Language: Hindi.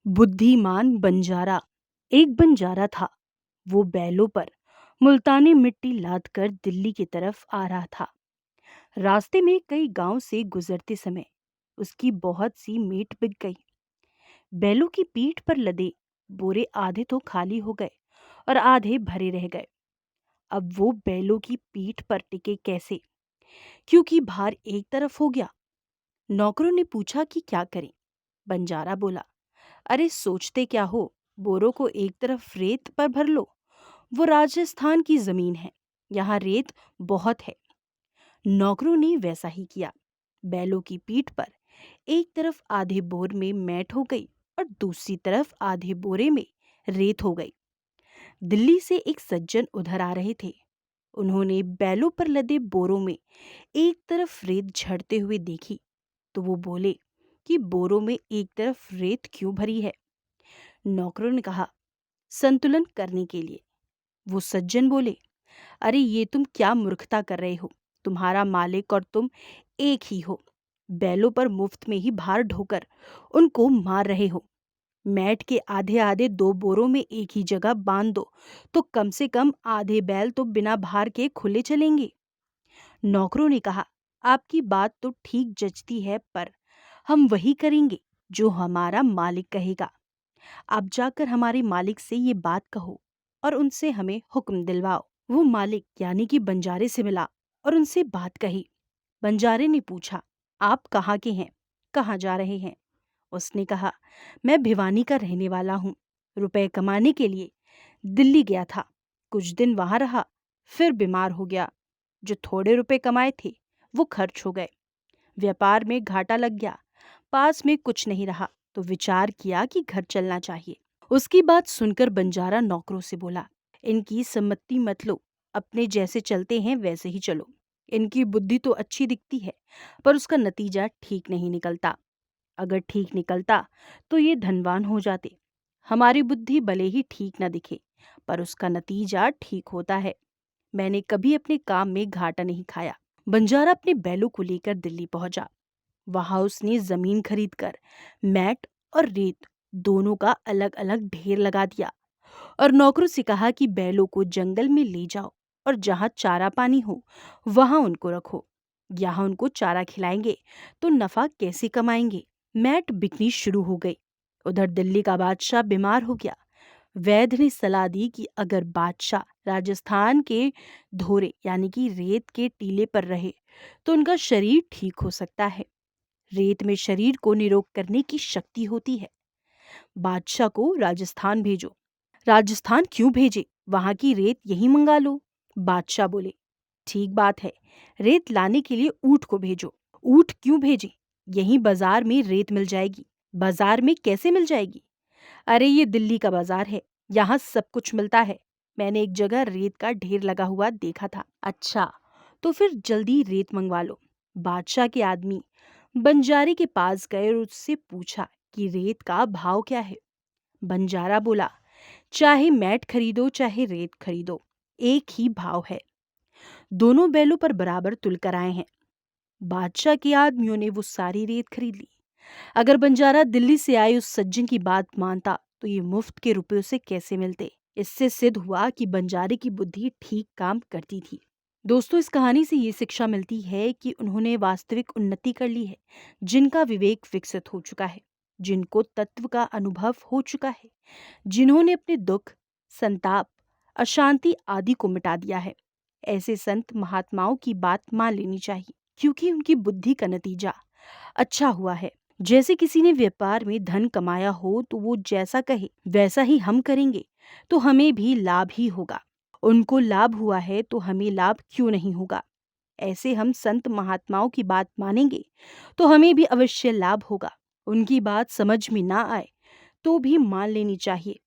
बुद्धिमान बंजारा। एक बंजारा था। वो बैलों पर मुल्तानी मिट्टी लाद कर दिल्ली की तरफ आ रहा था। रास्ते में कई गांव से गुजरते समय उसकी बहुत सी मीट बिक गई। बैलों की पीठ पर लदे बोरे आधे तो खाली हो गए और आधे भरे रह गए। अब वो बैलों की पीठ पर टिके कैसे, क्योंकि भार एक तरफ हो गया। नौकरों ने पूछा कि क्या करें। बंजारा बोला, अरे सोचते क्या हो, बोरों को एक तरफ रेत पर भर लो। वो राजस्थान की जमीन है, यहाँ रेत बहुत है। नौकरों ने वैसा ही किया। बैलों की पीठ पर एक तरफ आधे बोर में मैट हो गई और दूसरी तरफ आधे बोरे में रेत हो गई। दिल्ली से एक सज्जन उधर आ रहे थे। उन्होंने बैलों पर लदे बोरों में एक तरफ रेत झड़ते हुए देखी तो वो बोले कि बोरों में एक तरफ रेत क्यों भरी है। नौकरों ने कहा, संतुलन करने के लिए। वो सज्जन बोले, अरे ये तुम क्या मूर्खता कर रहे हो, तुम्हारा मालिक और तुम एक ही हो। बैलों पर मुफ्त में ही भार ढोकर उनको मार रहे हो। मैट के आधे आधे दो बोरों में एक ही जगह बांध दो तो कम से कम आधे बैल तो बिना भार के खुले चलेंगे। नौकरों ने कहा, आपकी बात तो ठीक जचती है, पर हम वही करेंगे जो हमारा मालिक कहेगा। आप जाकर हमारे मालिक से ये बात कहो और उनसे हमें हुक्म दिलवाओ। वो मालिक यानी कि बंजारे से मिला और उनसे बात कही। बंजारे ने पूछा, आप कहाँ के हैं, कहाँ जा रहे हैं? उसने कहा, मैं भिवानी का रहने वाला हूँ। रुपए कमाने के लिए दिल्ली गया था। कुछ दिन वहां रहा, फिर बीमार हो गया। जो थोड़े रुपए कमाए थे वो खर्च हो गए। व्यापार में घाटा लग गया। पास में कुछ नहीं रहा तो विचार किया कि घर चलना चाहिए। उसकी बात सुनकर बंजारा नौकरों से बोला, इनकी सम्मति मत लो, अपने जैसे चलते हैं वैसे ही चलो। इनकी बुद्धि तो अच्छी दिखती है, पर उसका नतीजा ठीक नहीं निकलता। अगर ठीक निकलता तो ये धनवान हो जाते। हमारी बुद्धि भले ही ठीक न दिखे, पर उसका नतीजा ठीक होता है। मैंने कभी अपने काम में घाटा नहीं खाया। बंजारा अपने बैलों को लेकर दिल्ली पहुंचा। वहां उसने जमीन खरीदकर मैट और रेत दोनों का अलग अलग ढेर लगा दिया और नौकरों से कहा कि बैलों को जंगल में ले जाओ और जहां चारा पानी हो वहां उनको रखो। यहाँ उनको चारा खिलाएंगे तो नफा कैसे कमाएंगे। मैट बिकनी शुरू हो गई। उधर दिल्ली का बादशाह बीमार हो गया। वैद्य ने सलाह दी कि अगर बादशाह राजस्थान के धोरे यानी कि रेत के टीले पर रहे तो उनका शरीर ठीक हो सकता है। रेत में शरीर को निरोग करने की शक्ति होती है। बादशाह को राजस्थान भेजो। राजस्थान क्यों भेजे, वहां की रेत यहीं मंगा लो। बादशाह बोले, ठीक बात है, रेत लाने के लिए ऊंट को भेजो। ऊंट क्यों भेजे, यहीं बाजार में रेत मिल जाएगी। बाजार में कैसे मिल जाएगी? अरे ये दिल्ली का बाजार है, यहाँ सब कुछ मिलता है। मैंने एक जगह रेत का ढेर लगा हुआ देखा था। अच्छा, तो फिर जल्दी रेत मंगवा लो। बादशाह के आदमी बंजारे के पास गए और उससे पूछा कि रेत का भाव क्या है। बंजारा बोला, चाहे मैट खरीदो चाहे रेत खरीदो, एक ही भाव है। दोनों बैलों पर बराबर तुल कर आए हैं। बादशाह के आदमियों ने वो सारी रेत खरीद ली। अगर बंजारा दिल्ली से आए उस सज्जन की बात मानता तो ये मुफ्त के रुपए उसे कैसे मिलते। इससे सिद्ध हुआ कि बंजारे की बुद्धि ठीक काम करती थी। दोस्तों, इस कहानी से ये शिक्षा मिलती है कि उन्होंने वास्तविक उन्नति कर ली है जिनका विवेक विकसित हो चुका है, जिनको तत्व का अनुभव हो चुका है, जिन्होंने अपने दुख, संताप, अशांति आदि को मिटा दिया है। ऐसे संत महात्माओं की बात मान लेनी चाहिए, क्योंकि उनकी बुद्धि का नतीजा अच्छा हुआ है। जैसे किसी ने व्यापार में धन कमाया हो तो वो जैसा कहे वैसा ही हम करेंगे तो हमें भी लाभ ही होगा। उनको लाभ हुआ है तो हमें लाभ क्यों नहीं होगा। ऐसे हम संत महात्माओं की बात मानेंगे तो हमें भी अवश्य लाभ होगा। उनकी बात समझ में ना आए तो भी मान लेनी चाहिए,